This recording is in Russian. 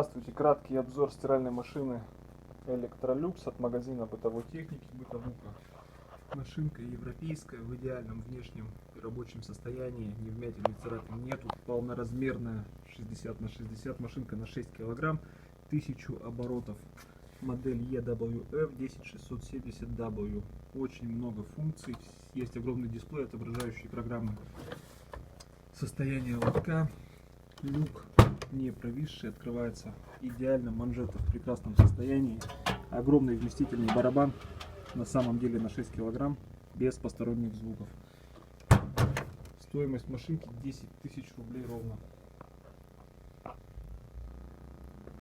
Здравствуйте, краткий обзор стиральной машины Electrolux от магазина бытовой техники Бытовуха. Машинка европейская, в идеальном внешнем и рабочем состоянии, ни вмятин, ни царапин нету, полноразмерная 60 на 60 машинка на 6 килограмм, 1000 оборотов, модель EWF 10670W. Очень много функций, есть огромный дисплей, отображающий программы состояния лотка. Люк не провисший, открывается идеально, манжеты в прекрасном состоянии, огромный вместительный барабан, на самом деле на 6 килограмм, без посторонних звуков. Стоимость машинки 10 000 рублей ровно.